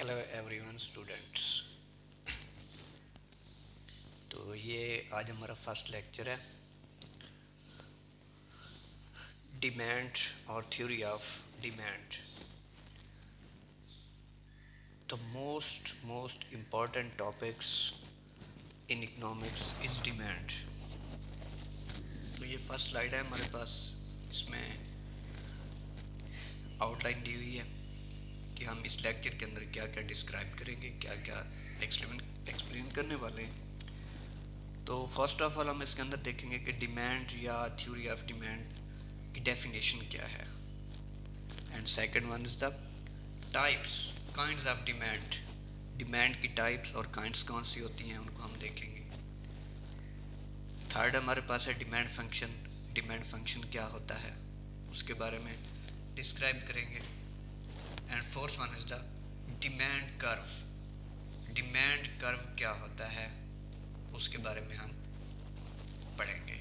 Hello everyone students. तो ये आज हमारा फर्स्ट लेक्चर है, डिमांड और theory of demand. The most important topics in economics is demand. तो ये फर्स्ट स्लाइड है हमारे पास, इसमें आउटलाइन दी हुई है कि हम इस लेक्चर के अंदर क्या क्या डिस्क्राइब करेंगे, क्या क्या एक्सप्लेन करने वाले हैं। तो फर्स्ट ऑफ ऑल हम इसके अंदर देखेंगे कि डिमांड या थ्योरी ऑफ डिमांड की डेफिनेशन क्या है, and second one is the types kinds of demand. Demand की टाइप्स और काइंड्स कौन सी होती हैं उनको हम देखेंगे। थर्ड हमारे पास है डिमांड फंक्शन। डिमांड फंक्शन क्या होता है उसके बारे में डिस्क्राइब करेंगे। And fourth one is the demand curve. Demand curve क्या होता है उसके बारे में हम पढ़ेंगे।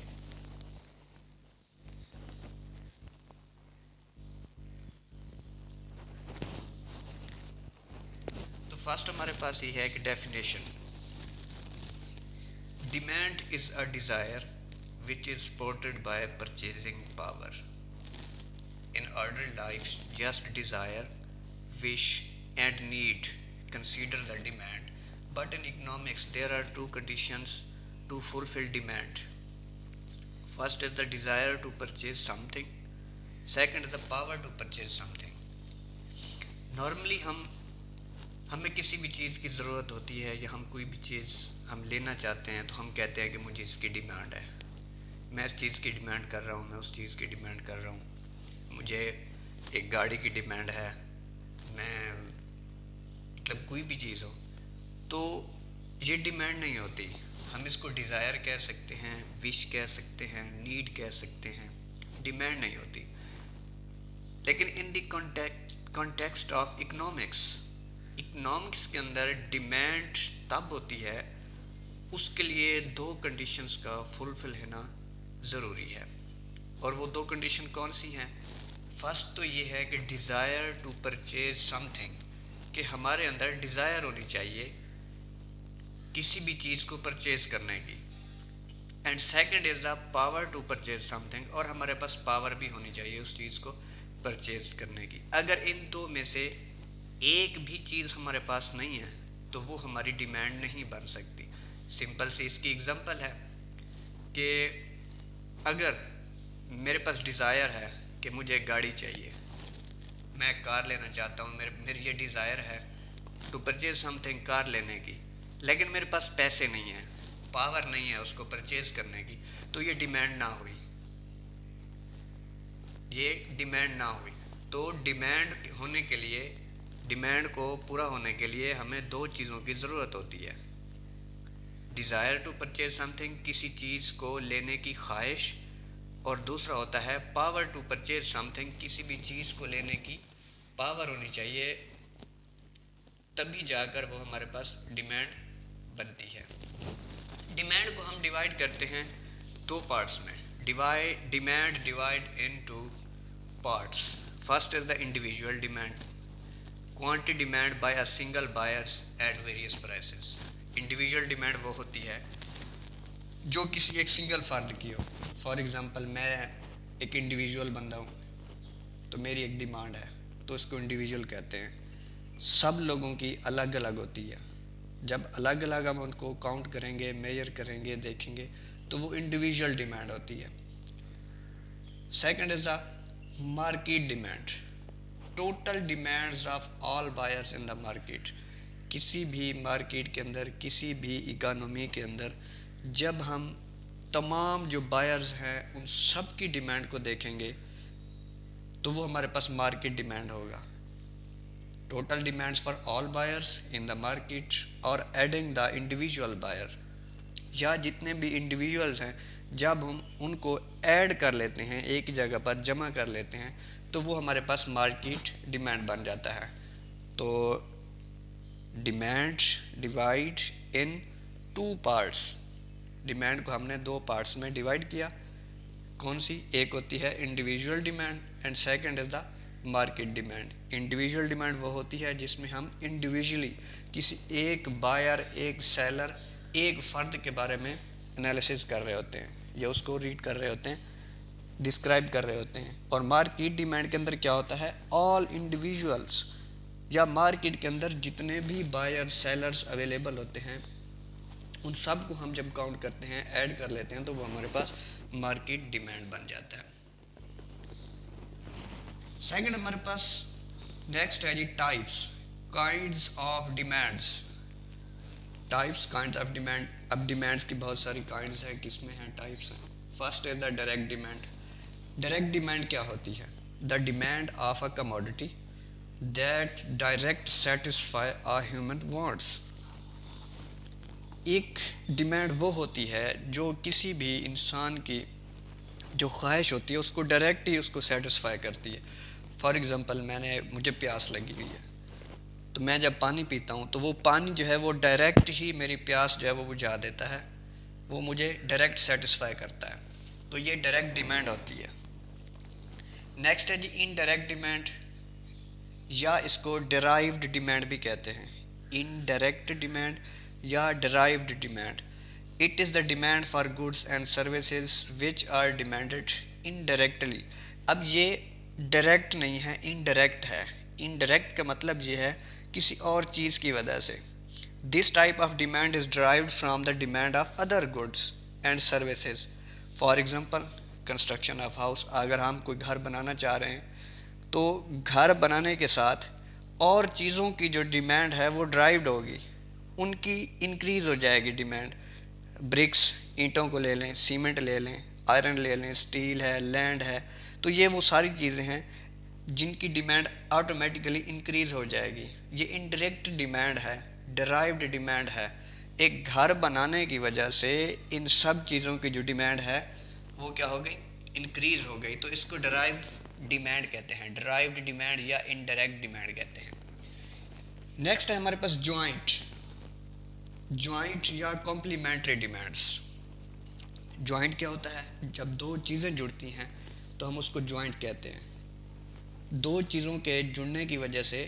तो फर्स्ट हमारे पास ये है कि definition, demand is a desire which is supported by purchasing power. In ordinary life, just desire, wish, and need consider the demand. But in economics, there are two conditions to fulfill demand. First is the desire to purchase something. Second is the power to purchase something. Normally हमें किसी भी चीज़ की ज़रूरत होती है या हम कोई भी चीज़ हम लेना चाहते हैं तो हम कहते हैं कि मुझे इसकी डिमांड है, मैं इस चीज़ की डिमांड कर रहा हूँ, मैं उस चीज़ की डिमांड कर रहा हूँ, मुझे एक गाड़ी की डिमांड है, मैं मतलब कोई भी चीज़ हो तो ये डिमांड नहीं होती। हम इसको डिज़ायर कह सकते हैं, विश कह सकते हैं, नीड कह सकते हैं, डिमांड नहीं होती। लेकिन in the context of economics, economics के अंदर डिमांड तब होती है, उसके लिए दो कंडीशंस का फुलफिल होना ज़रूरी है। और वो दो कंडीशन कौन सी हैं? फर्स्ट तो ये है कि डिज़ायर टू परचेज समथिंग, कि हमारे अंदर डिज़ायर होनी चाहिए किसी भी चीज़ को परचेज करने की। And second is the power to purchase something, और हमारे पास पावर भी होनी चाहिए उस चीज़ को परचेज करने की। अगर इन दो में से एक भी चीज़ हमारे पास नहीं है तो वो हमारी डिमांड नहीं बन सकती। सिंपल सी इसकी एग्जांपल है कि अगर मेरे पास डिज़ायर है कि मुझे एक गाड़ी चाहिए, मैं कार लेना चाहता हूँ, मेरी ये डिज़ायर है टू परचेज समथिंग, कार लेने की, लेकिन मेरे पास पैसे नहीं है, पावर नहीं है उसको परचेज करने की, तो ये डिमांड ना हुई, ये डिमांड ना हुई। तो डिमांड होने के लिए, डिमांड को पूरा होने के लिए हमें दो चीज़ों की ज़रूरत होती है। डिज़ायर टू परचेज समथिंग, किसी चीज़ को लेने की ख्वाहिश, और दूसरा होता है पावर टू परचेज समथिंग, किसी भी चीज़ को लेने की पावर होनी चाहिए, तभी जाकर वो हमारे पास डिमांड बनती है। डिमांड को हम डिवाइड करते हैं दो पार्ट्स में। Demand divide into parts. First is the individual demand, quantity demand by a single buyers at various prices. Individual demand वो होती है जो किसी एक सिंगल फर्द की हो। फॉर एग्ज़ाम्पल, मैं एक इंडिविजुअल बंदा हूँ तो मेरी एक डिमांड है, तो उसको इंडिविजुअल कहते हैं। सब लोगों की अलग अलग होती है, जब अलग अलग हम उनको काउंट करेंगे, मेजर करेंगे, देखेंगे तो वो इंडिविजुअल डिमांड होती है। Second is the market demand, total demands of all buyers in the market. किसी भी मार्केट के अंदर, किसी भी इकानमी के अंदर जब हम तमाम जो बायर्स हैं उन सब की डिमांड को देखेंगे तो वो हमारे पास मार्केट डिमांड होगा। Total demands for all buyers in the market, और एडिंग द इंडिविजुअल बायर, या जितने भी इंडिविजुअल्स हैं जब हम उनको ऐड कर लेते हैं, एक जगह पर जमा कर लेते हैं, तो वो हमारे पास मार्केट डिमांड बन जाता है। तो demand divide in two parts, demand को हमने दो पार्ट्स में डिवाइड किया। कौन सी? एक होती है individual demand and second is the market demand. Individual demand वो होती है जिसमें हम इंडिविजुअली किसी एक बायर, एक सेलर, एक फ़र्द के बारे में एनालिसिस कर रहे होते हैं या उसको रीड कर रहे होते हैं, डिस्क्राइब कर रहे होते हैं। और मार्केट डिमांड के अंदर क्या होता है, ऑल इंडिविजुअल्स या मार्केट के अंदर जितने भी बायर सेलर्स अवेलेबल होते हैं उन सब को हम जब काउंट करते हैं, ऐड कर लेते हैं, तो वो हमारे पास मार्केट डिमांड बन जाता है। सेकंड हमारे पास नेक्स्ट है जी types, kinds of demands. Types, kinds of demand. अब डिमांड्स की बहुत सारी काइंड्स हैं, किस्में हैं, टाइप्स हैं। First is the direct demand. Direct demand क्या होती है? The demand of a commodity that direct satisfy a human wants. एक डिमांड वो होती है जो किसी भी इंसान की जो ख्वाहिश होती है उसको डायरेक्ट ही उसको सेटिस्फाई करती है। फॉर एग्ज़ाम्पल, मुझे प्यास लगी हुई है, तो मैं जब पानी पीता हूँ तो वो पानी जो है वो डायरेक्ट ही मेरी प्यास जो है वो बुझा देता है, वो मुझे डायरेक्ट सेटिस्फाई करता है। तो ये डायरेक्ट डिमांड होती है। नेक्स्ट है जी इनडायरेक्ट डिमांड, या इसको डिराइव्ड डिमांड भी कहते हैं। इनडायरेक्ट डिमांड या derived demand, it is the demand for goods and services which are demanded indirectly. अब ये डायरेक्ट नहीं है, इनडायरेक्ट है। इनडायरेक्ट का मतलब ये है किसी और चीज़ की वजह से। This type of demand is derived from the demand of other goods and services. For example, construction of house. अगर हम कोई घर बनाना चाह रहे हैं तो घर बनाने के साथ और चीज़ों की जो डिमांड है वो ड्राइव्ड होगी, उनकी इंक्रीज़ हो जाएगी डिमांड। ब्रिक्स, ईंटों को ले लें, सीमेंट ले लें, आयरन ले लें, स्टील है, लैंड है, तो ये वो सारी चीज़ें हैं जिनकी डिमांड ऑटोमेटिकली इंक्रीज़ हो जाएगी। ये इनडायरेक्ट डिमांड है, डिराइव्ड डिमांड है। एक घर बनाने की वजह से इन सब चीज़ों की जो डिमांड है वो क्या हो गई, इंक्रीज़ हो गई। तो इसको डिराइव डिमांड कहते हैं, डिराइव्ड डिमांड या इनडायरेक्ट डिमांड कहते हैं। नेक्स्ट है हमारे पास जॉइंट। जॉइंट या कॉम्प्लीमेंट्री डिमांड्स। जॉइंट क्या होता है? जब दो चीज़ें जुड़ती हैं तो हम उसको जॉइंट कहते हैं। दो चीज़ों के जुड़ने की वजह से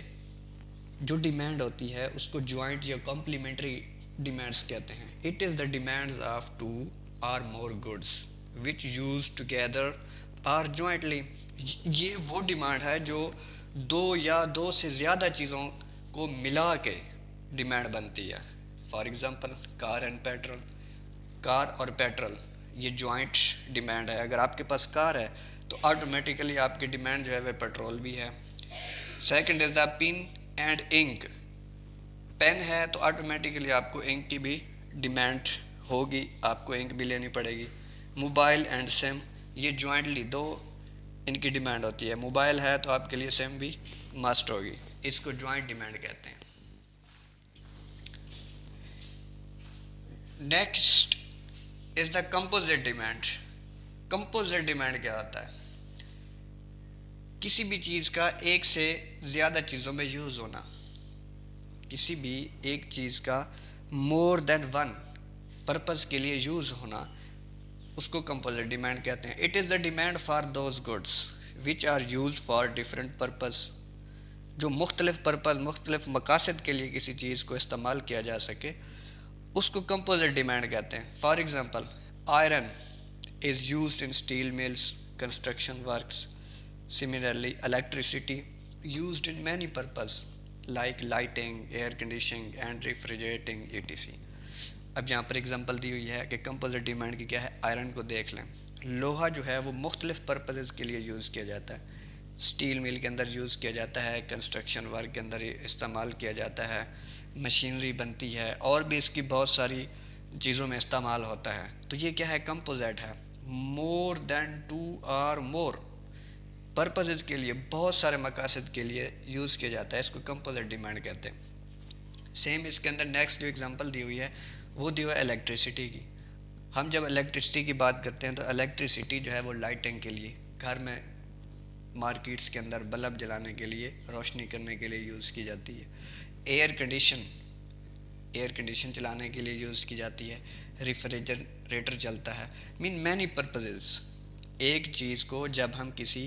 जो डिमांड होती है उसको जॉइंट या कॉम्प्लीमेंट्री डिमांड्स कहते हैं। It is the demands of two or more goods which use together or jointly. ये वो डिमांड है जो दो या दो से ज़्यादा चीज़ों को मिला के डिमांड बनती है। For example, car and petrol. Car और पेट्रोल ये जॉइंट डिमांड है। अगर आपके पास कार है तो ऑटोमेटिकली आपकी डिमांड जो है वह पेट्रोल भी है। Second is the pen and ink. Pen है तो ऑटोमेटिकली आपको इंक की भी डिमांड होगी, आपको इंक भी लेनी पड़ेगी। मोबाइल एंड सिम, ये जॉइंटली दो इनकी डिमांड होती है। मोबाइल है तो आपके लिए सिम भी मस्ट होगी, इसको जॉइंट डिमांड कहते हैं। Next is the composite demand. Composite demand क्या होता है? किसी भी चीज़ का एक से ज़्यादा चीज़ों में यूज़ होना। किसी भी एक चीज़ का मोर देन वन पर्पज़ के लिए यूज़ होना, उसको कंपोजिट डिमांड कहते हैं। It is the demand for those goods which are use for different purpose. जो मुख्तलिफ पर्पज़, मुख्तलिफ मकासद के लिए किसी चीज़ को इस्तेमाल किया जा सके, उसको कंपोजिट डिमांड कहते हैं। For example, iron is used in steel mills, construction works. Similarly, electricity used in many purpose like lighting, air conditioning and refrigerating etc। अब यहाँ पर एग्जांपल दी हुई है कि कंपोजिट डिमांड की क्या है। आयरन को देख लें, लोहा जो है वो मुख्तलिफ पर्पज़ के लिए यूज़ किया जाता है। स्टील मिल के अंदर यूज़ किया जाता है, कंस्ट्रक्शन वर्क के अंदर इस्तेमाल किया जाता है, मशीनरी बनती है, और भी इसकी बहुत सारी चीज़ों में इस्तेमाल होता है। तो ये क्या है? कंपोजिट है। मोर देन टू और मोर पर्पज़ के लिए, बहुत सारे मकासद के लिए यूज़ किया जाता है, इसको कंपोजिट डिमांड कहते हैं। सेम इसके अंदर नेक्स्ट जो एग्जांपल दी हुई है वो दी हुई है इलेक्ट्रिसिटी की। हम जब इलेक्ट्रिसिटी की बात करते हैं तो इलेक्ट्रिसिटी जो है वो लाइटिंग के लिए, घर में मार्केट्स के अंदर बल्ब जलाने के लिए, रोशनी करने के लिए यूज़ की जाती है। एयर कंडीशन चलाने के लिए यूज़ की जाती है। रेफ्रिजरेटर चलता है। Mean many purposes. एक चीज़ को जब हम किसी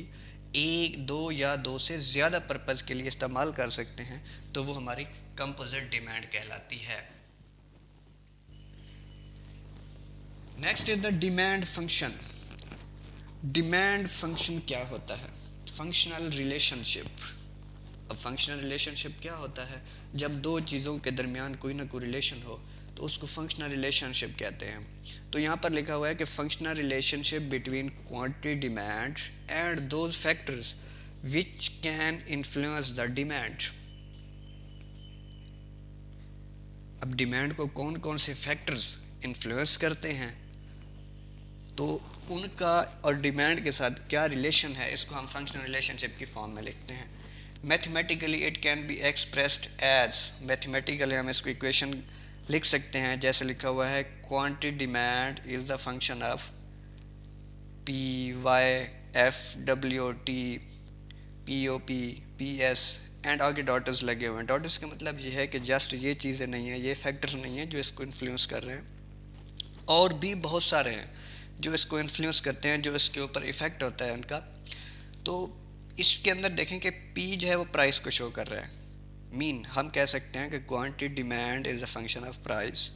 एक, दो या दो से ज़्यादा पर्पज़ के लिए इस्तेमाल कर सकते हैं तो वो हमारी कंपोजिट डिमांड कहलाती है। Next is the demand function. Demand function क्या होता है? Functional relationship. अब फंक्शनल रिलेशनशिप क्या होता है? जब दो चीज़ों के दरमियान कोई ना कोई रिलेशन हो तो उसको फंक्शनल रिलेशनशिप कहते हैं। तो यहाँ पर लिखा हुआ है कि functional relationship between quantity demand and those factors which can influence the demand. अब डिमांड को कौन कौन से फैक्टर्स इन्फ्लुएंस करते हैं, तो उनका और डिमांड के साथ क्या रिलेशन है, इसको हम फंक्शनल रिलेशनशिप की फॉर्म में लिखते हैं। Mathematically it can be expressed as, mathematically हम इसको इक्वेशन लिख सकते हैं जैसे लिखा हुआ है, quantity demand is the function of P Y F W T P O P P S and आगे डॉटर्स लगे हुए हैं। डॉटर्स का मतलब ये है कि जस्ट ये चीज़ें नहीं है, ये फैक्टर्स नहीं है जो इसको इन्फ्लुएंस कर रहे हैं, और भी बहुत सारे हैं जो इसको इन्फ्लुएंस करते हैं, जो इसके ऊपर इफ़ेक्ट होता है उनका। तो इसके अंदर देखें कि पी जो है वो प्राइस को शो कर रहा है। मीन हम कह सकते हैं कि quantity demand is a function of price.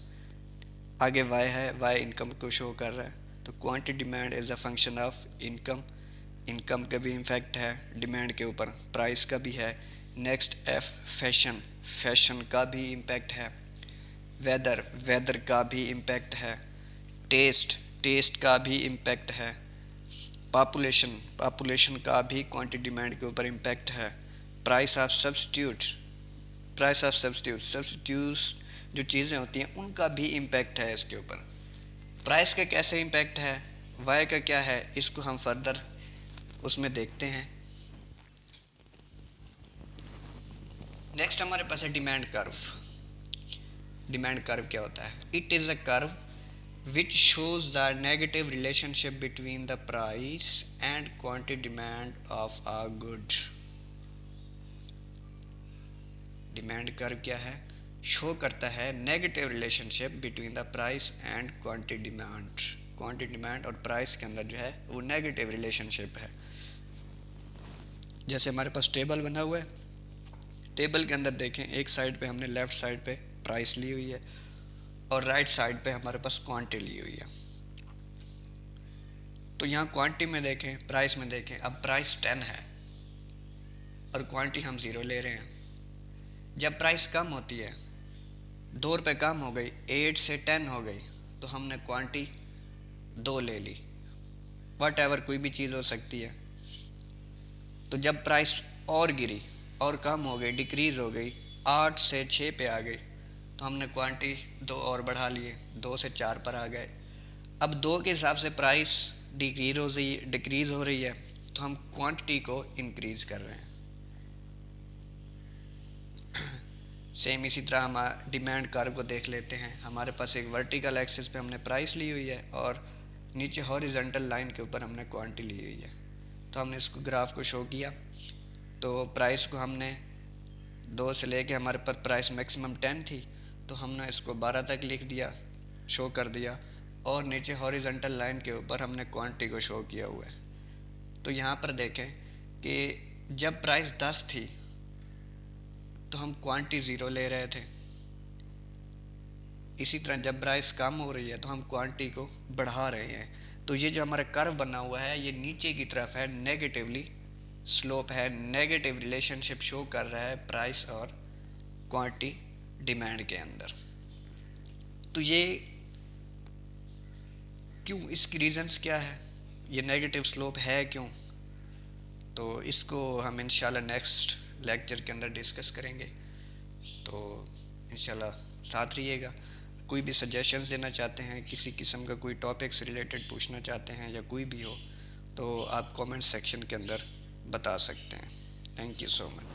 आगे वाई है, वाई इनकम को शो कर रहा है, तो quantity demand is a function of income. Income का भी इम्फेक्ट है डिमांड के ऊपर, प्राइस का भी है। नेक्स्ट एफ, फैशन, फैशन का भी इम्पैक्ट है। वेदर, वेदर का भी इम्पैक्ट है। टेस्ट, टेस्ट का भी इम्पैक्ट है। पॉपुलेशन, पॉपुलेशन का भी क्वांटिटी डिमांड के ऊपर इम्पैक्ट है। Price of substitute, price of substitute, substitutes जो चीज़ें होती हैं उनका भी इम्पैक्ट है इसके ऊपर। प्राइस का कैसे इम्पैक्ट है, वाई का क्या है, इसको हम फर्दर उसमें देखते हैं। नेक्स्ट हमारे पास है डिमांड कर्व। डिमांड कर्व क्या होता है? It is a curve which shows the negative relationship between the price and quantity demand of a good। Demand curve क्या है? शो करता है negative relationship between the price and quantity demand. Quantity demand और price के अंदर जो है वो नेगेटिव रिलेशनशिप है। जैसे हमारे पास टेबल बना हुआ है, टेबल के अंदर देखें एक साइड पे हमने लेफ़्ट साइड पे प्राइस ली हुई है और राइट साइड पे हमारे पास क्वांटिटी ली हुई है। तो यहाँ क्वांटिटी में देखें, प्राइस में देखें, अब प्राइस 10 है और क्वांटिटी हम 0 ले रहे हैं। जब प्राइस कम होती है, 2 रुपये कम हो गई, 8 से 10 हो गई, तो हमने क्वांटिटी 2 ले ली। वट एवर कोई भी चीज़ हो सकती है। तो जब प्राइस और गिरी और कम हो गई, डिक्रीज़ हो गई, 8 से 6 पे आ गई, तो हमने क्वांटिटी 2 और बढ़ा लिए, 2 से 4 पर आ गए। अब 2 के हिसाब से प्राइस डिक्रीज़ हो रही है, तो हम क्वांटिटी को इंक्रीज़ कर रहे हैं। सेम इसी तरह हम डिमांड कर्व को देख लेते हैं। हमारे पास एक वर्टिकल एक्सिस पे हमने प्राइस ली हुई है और नीचे हॉरिजॉन्टल लाइन के ऊपर हमने क्वांटिटी ली हुई है। तो हमने इसको ग्राफ को शो किया, तो प्राइस को हमने 2 से लेके हमारे पास प्राइस मैक्सिमम 10 थी, तो हमने इसको 12 तक लिख दिया, शो कर दिया, और नीचे हॉरिजॉन्टल लाइन के ऊपर हमने क्वांटिटी को शो किया हुआ है। तो यहाँ पर देखें कि जब प्राइस 10 थी तो हम क्वांटिटी 0 ले रहे थे। इसी तरह जब प्राइस कम हो रही है तो हम क्वांटिटी को बढ़ा रहे हैं। तो ये जो हमारा कर्व बना हुआ है ये नीचे की तरफ है, नेगेटिवली स्लोप है, नेगेटिव रिलेशनशिप शो कर रहा है प्राइस और क्वांटिटी डिमांड के अंदर। तो ये क्यों, इसकी रीजंस क्या है, ये नेगेटिव स्लोप है क्यों? तो इसको हम इंशाल्लाह नेक्स्ट लेक्चर के अंदर डिस्कस करेंगे। तो इंशाल्लाह साथ रहिएगा। कोई भी सजेशंस देना चाहते हैं, किसी किस्म का कोई टॉपिक से रिलेटेड पूछना चाहते हैं या कोई भी हो, तो आप कमेंट सेक्शन के अंदर बता सकते हैं। Thank you so much.